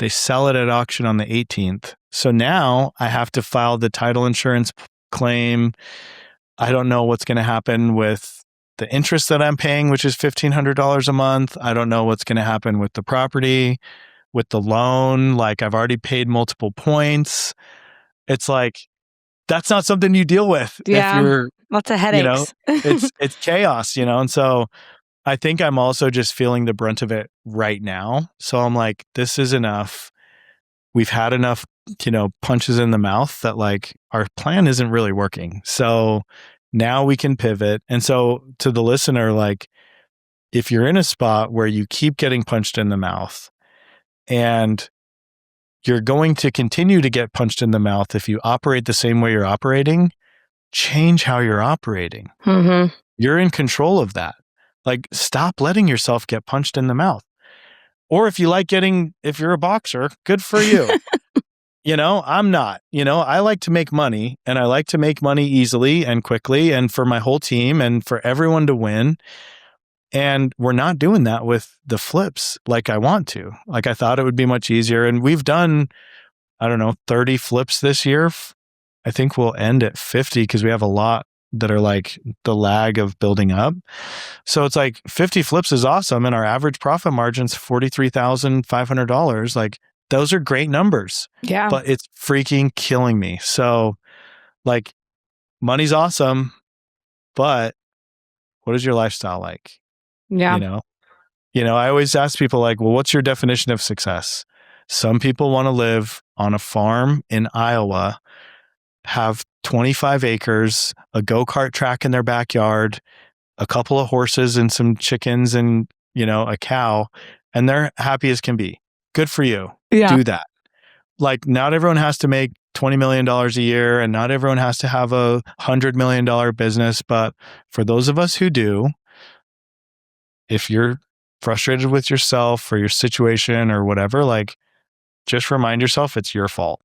A: They sell it at auction on the 18th. So now I have to file the title insurance claim. I don't know what's going to happen with the interest that I'm paying, which is $1,500 a month. I don't know what's going to happen with the property, with the loan. Like I've already paid multiple points. It's like, that's not something you deal with.
C: Yeah.
A: If you're,
C: lots of headaches.
A: It's chaos, And so I think I'm also just feeling the brunt of it right now. So I'm like, this is enough. We've had enough, punches in the mouth that like our plan isn't really working. So now we can pivot. And so to the listener, like if you're in a spot where you keep getting punched in the mouth and you're going to continue to get punched in the mouth if you operate the same way you're operating, change how you're operating.
C: Mm-hmm.
A: You're in control of that. Like, stop letting yourself get punched in the mouth. Or if you're a boxer, good for you. I'm not. I like to make money, and I like to make money easily and quickly and for my whole team and for everyone to win. And we're not doing that with the flips like I want to. Like I thought it would be much easier. And we've done, 30 flips this year. I think we'll end at 50 because we have a lot that are like the lag of building up. So it's like 50 flips is awesome. And our average profit margin's $43,500. Like those are great numbers.
C: Yeah.
A: But it's freaking killing me. So like money's awesome, but what is your lifestyle like?
C: Yeah.
A: I always ask people like, well, what's your definition of success? Some people want to live on a farm in Iowa, have 25 acres, a go-kart track in their backyard, a couple of horses and some chickens and, a cow, and they're happy as can be. Good for you.
C: Yeah.
A: Do that. Like, not everyone has to make $20 million a year, and not everyone has to have a $100 million business. But for those of us who do, if you're frustrated with yourself or your situation or whatever, like, just remind yourself it's your fault.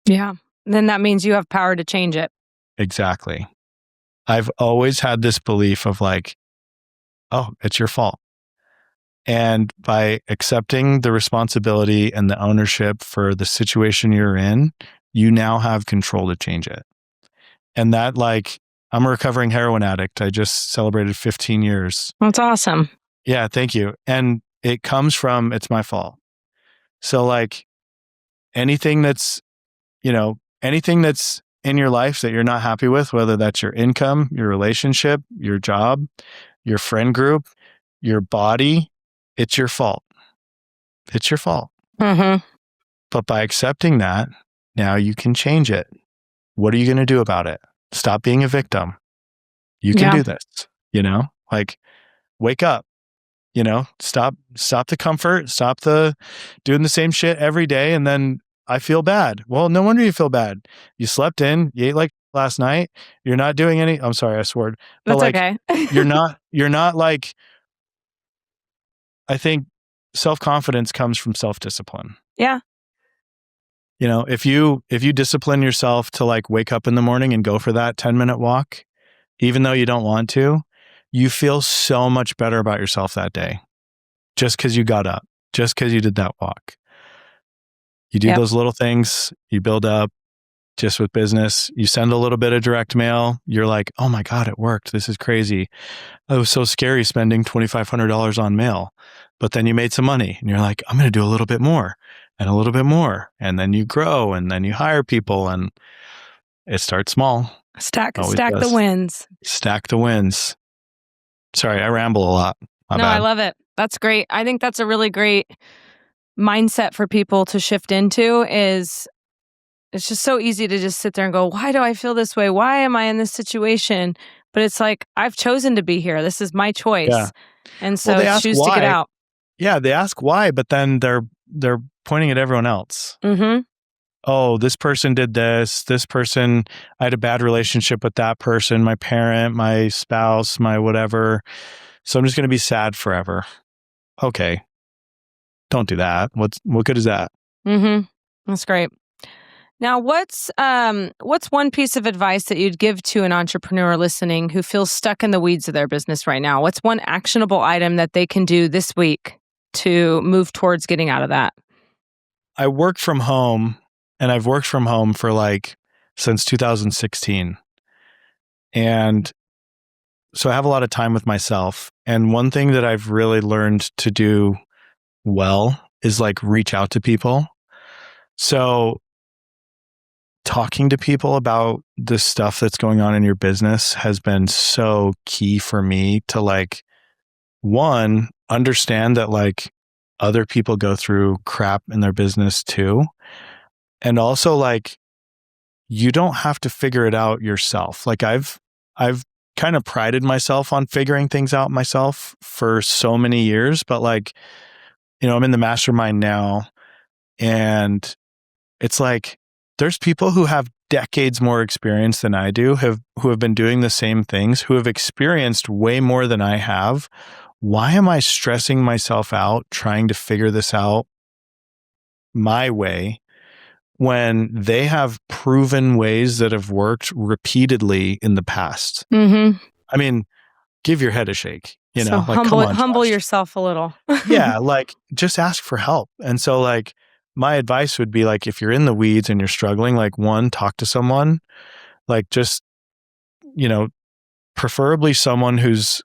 C: Yeah. Then that means you have power to change it.
A: Exactly. I've always had this belief of like, oh, it's your fault. And by accepting the responsibility and the ownership for the situation you're in, you now have control to change it. And that, like, I'm a recovering heroin addict. I just celebrated 15 years.
C: That's awesome.
A: Yeah, thank you. And it comes from, it's my fault. So like anything that's in your life that you're not happy with, whether that's your income, your relationship, your job, your friend group, your body, it's your fault. It's your fault.
C: Mm-hmm. But
A: by accepting that, now you can change it. What are you going to do about it? Stop being a victim. You can do this, like wake up, stop the comfort, stop the doing the same shit every day. And then I feel bad. Well, no wonder you feel bad. You slept in, you ate like last night. You're not doing any, I'm sorry, I swore. But
C: that's
A: like,
C: okay.
A: you're not like, I think self-confidence comes from self-discipline.
C: Yeah.
A: If you discipline yourself to like wake up in the morning and go for that 10-minute walk, even though you don't want to, you feel so much better about yourself that day. Just because you got up, just because you did that walk. You do those little things, you build up. Just with business, you send a little bit of direct mail. You're like, oh my God, it worked. This is crazy. It was so scary spending $2,500 on mail. But then you made some money and you're like, I'm going to do a little bit more and a little bit more. And then you grow and then you hire people and it starts small.
C: Stack the wins.
A: Stack the wins. Sorry, I ramble a lot. My bad.
C: I love it. That's great. I think that's a really great mindset for people to shift into. Is it's just so easy to just sit there and go, why do I feel this way? Why am I in this situation? But it's like, I've chosen to be here. This is my choice. Yeah. And so choose to get out.
A: Yeah, they ask why, but then they're pointing at everyone else.
C: Mm-hmm.
A: Oh, this person did this. This person, I had a bad relationship with that person, my parent, my spouse, my whatever. So I'm just going to be sad forever. Okay. Don't do that. What good is that?
C: Mm-hmm. That's great. Now, what's one piece of advice that you'd give to an entrepreneur listening who feels stuck in the weeds of their business right now? What's one actionable item that they can do this week to move towards getting out of that?
A: I work from home, and I've worked from home for since 2016. And so I have a lot of time with myself. And one thing that I've really learned to do well is reach out to people. So talking to people about the stuff that's going on in your business has been so key for me to one, understand that other people go through crap in their business too. And also you don't have to figure it out yourself. I've kind of prided myself on figuring things out myself for so many years, but I'm in the mastermind now, and it's there's people who have decades more experience than I do, who have been doing the same things, who have experienced way more than I have. Why am I stressing myself out trying to figure this out my way when they have proven ways that have worked repeatedly in the past?
C: Mm-hmm.
A: I mean, give your head a shake.
C: So humble yourself a little.
A: Yeah, just ask for help. And so my advice would be if you're in the weeds and you're struggling, one, talk to someone, just, preferably someone who's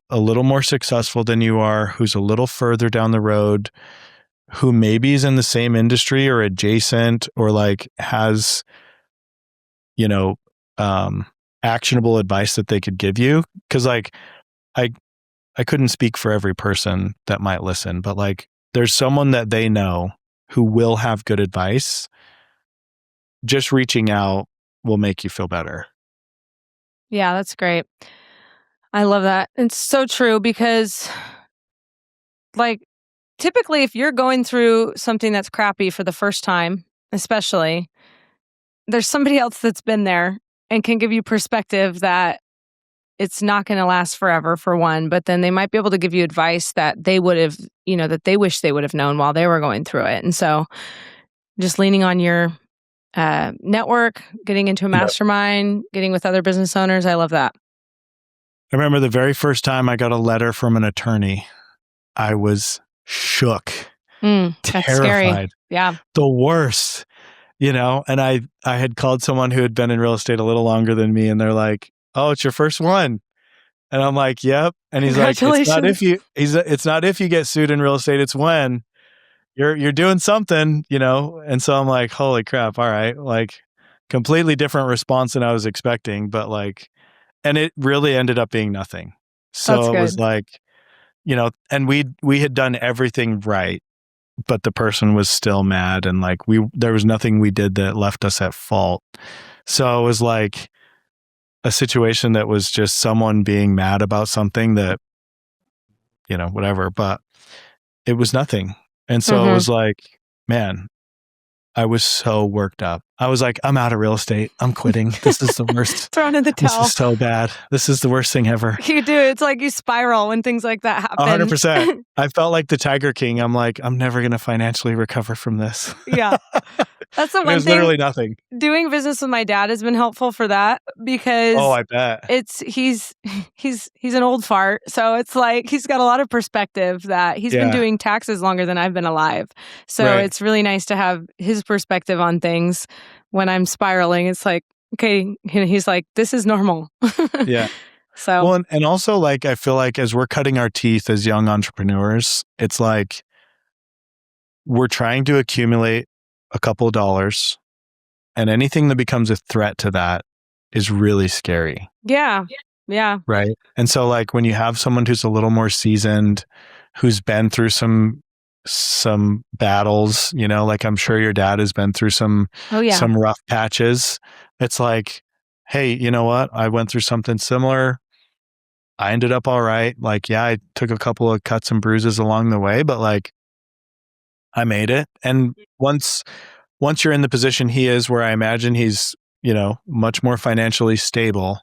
A: a little more successful than you are, who's a little further down the road, who maybe is in the same industry or adjacent, or has, actionable advice that they could give you. Cause I couldn't speak for every person that might listen, but there's someone that they know who will have good advice, just reaching out will make you feel better.
C: Yeah, that's great. I love that. It's so true because, like, typically if you're going through something that's crappy for the first time, especially, there's somebody else that's been there and can give you perspective that it's not going to last forever, for one, but then they might be able to give you advice that they would have, that they wish they would have known while they were going through it. And so just leaning on your network, getting into a mastermind, getting with other business owners. I love that.
A: I remember the very first time I got a letter from an attorney, I was shook,
C: That's
A: terrified.
C: scary. Yeah.
A: The worst, and I had called someone who had been in real estate a little longer than me, and they're like, "Oh, it's your first one." And I'm like, "Yep." And he's like, "It's not if you get sued in real estate, it's when you're doing something, And so I'm like, "Holy crap. All right." Like, completely different response than I was expecting, but and it really ended up being nothing. So it was like, and we had done everything right, but the person was still mad, and there was nothing we did that left us at fault. So it was like a situation that was just someone being mad about something that, whatever, but it was nothing. And so it was like, man, I was so worked up. I was like, I'm out of real estate. I'm quitting. This is the worst.
C: Thrown in the towel.
A: This is so bad. This is the worst thing ever.
C: You do. It's like you spiral when things like that happen.
A: 100%. I felt like the Tiger King. I'm like, I'm never going to financially recover from this.
C: Yeah. That's the one thing.
A: There's literally nothing.
C: Doing business with my dad has been helpful for that because
A: I bet.
C: He's an old fart. So it's like he's got a lot of perspective that he's been doing taxes longer than I've been alive. So it's really nice to have his perspective on things when I'm spiraling. It's like, okay, he's like, this is normal.
A: Yeah.
C: So
A: well, and also I feel like as we're cutting our teeth as young entrepreneurs, it's like we're trying to accumulate a couple of dollars, and anything that becomes a threat to that is really scary.
C: Yeah. Yeah.
A: Right. And so when you have someone who's a little more seasoned, who's been through some battles, I'm sure your dad has been through some rough patches. It's like, hey, you know what? I went through something similar. I ended up all right. I took a couple of cuts and bruises along the way, but I made it. And once you're in the position he is, where I imagine he's, much more financially stable,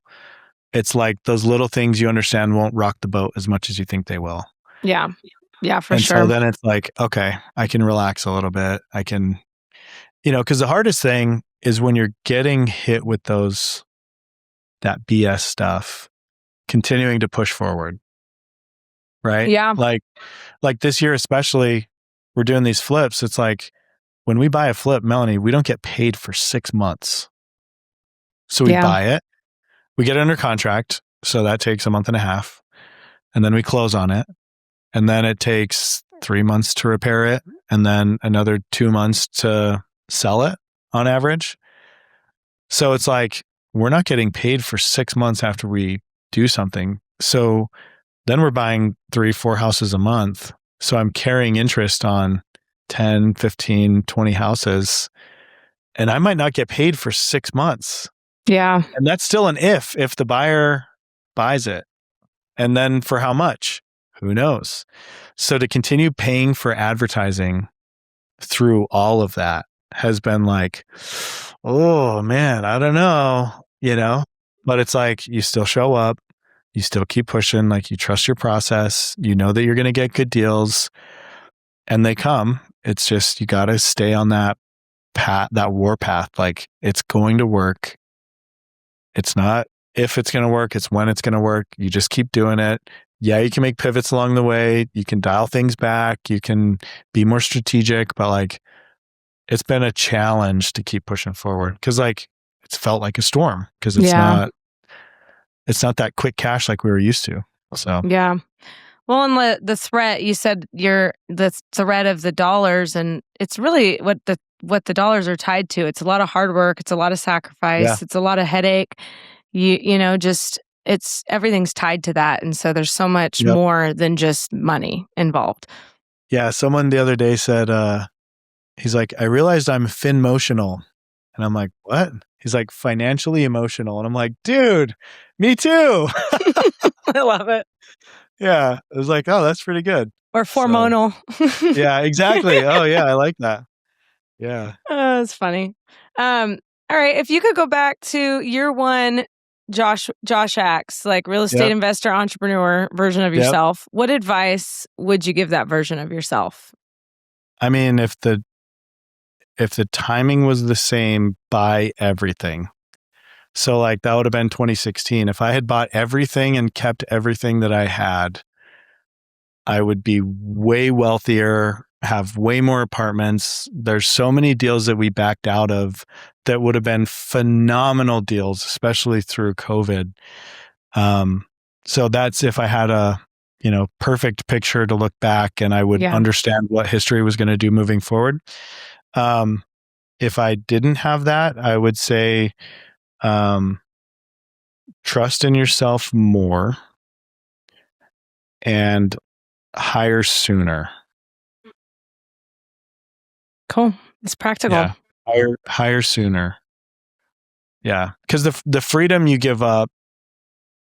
A: it's like those little things you understand won't rock the boat as much as you think they will.
C: Yeah. Yeah, for sure.
A: And so then it's like, okay, I can relax a little bit. I can, because the hardest thing is when you're getting hit with that BS stuff, continuing to push forward. Right?
C: Yeah.
A: Like this year, especially, we're doing these flips. It's like when we buy a flip, Melanie, we don't get paid for 6 months. So we buy it, we get it under contract. So that takes a month and a half, and then we close on it. And then it takes 3 months to repair it, and then another 2 months to sell it on average. So it's like, we're not getting paid for 6 months after we do something. So then we're buying 3-4 houses a month. So I'm carrying interest on 10, 15, 20 houses, and I might not get paid for 6 months.
C: Yeah.
A: And that's still an if the buyer buys it. And then for how much? Who knows? So to continue paying for advertising through all of that has been like, oh man, I don't know, but it's like, you still show up, you still keep pushing, you trust your process, that you're going to get good deals, and they come. It's just, you got to stay on that path, that war path. It's going to work. It's not if it's going to work, it's when it's going to work. You just keep doing it. Yeah, you can make pivots along the way. You can dial things back. You can be more strategic, but it's been a challenge to keep pushing forward because it's felt like a storm because it's not that quick cash like we were used to. So
C: yeah. Well, and the threat, you said the threat of the dollars, and it's really what the dollars are tied to. It's a lot of hard work. It's a lot of sacrifice.
A: Yeah.
C: It's a lot of headache. It's everything's tied to that. And so there's so much more than just money involved.
A: Yeah. Someone the other day said, he's like, I realized I'm fin-motional. And I'm like, what? He's like, financially emotional. And I'm like, dude, me too.
C: I love it.
A: Yeah. I was like, oh, that's pretty good.
C: Or hormonal.
A: Yeah, exactly. Oh, yeah. I like that. Yeah.
C: Oh, that's funny. All right. If you could go back to year one, Josh Axe, like real estate investor, entrepreneur version of yourself, what advice would you give that version of yourself?
A: I mean, if the timing was the same, buy everything. So like that would have been 2016. If I had bought everything and kept everything that I had, I would be way wealthier, have way more apartments. There's so many deals that we backed out of that would have been phenomenal deals, especially through COVID. So that's if I had a, perfect picture to look back and I would understand what history was going to do moving forward. If I didn't have that, I would say, trust in yourself more and hire sooner.
C: Cool. It's practical.
A: Yeah. Hire sooner. Yeah. Because the freedom you give up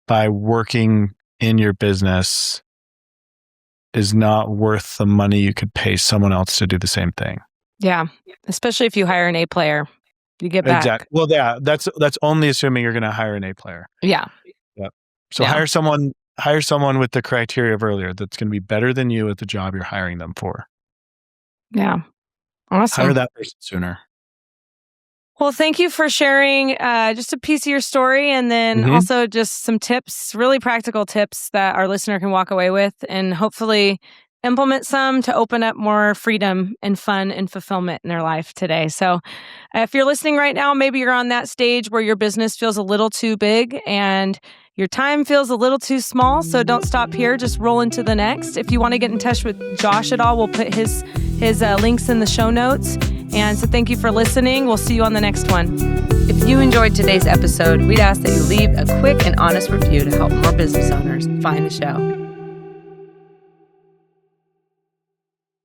A: by working in your business is not worth the money you could pay someone else to do the same thing.
C: Yeah. Especially if you hire an A player, you get back.
A: Exactly. Well, yeah, that's only assuming you're going to hire an A player.
C: Yeah.
A: Yep. So hire someone with the criteria of earlier that's going to be better than you at the job you're hiring them for.
C: Yeah. Awesome.
A: Hire that person sooner.
C: Well, thank you for sharing just a piece of your story and then also just some tips, really practical tips that our listener can walk away with and hopefully implement some to open up more freedom and fun and fulfillment in their life today. So if you're listening right now, maybe you're on that stage where your business feels a little too big and your time feels a little too small. So don't stop here. Just roll into the next. If you want to get in touch with Josh at all, we'll put his links in the show notes. And so thank you for listening. We'll see you on the next one. If you enjoyed today's episode, we'd ask that you leave a quick and honest review to help more business owners find the show.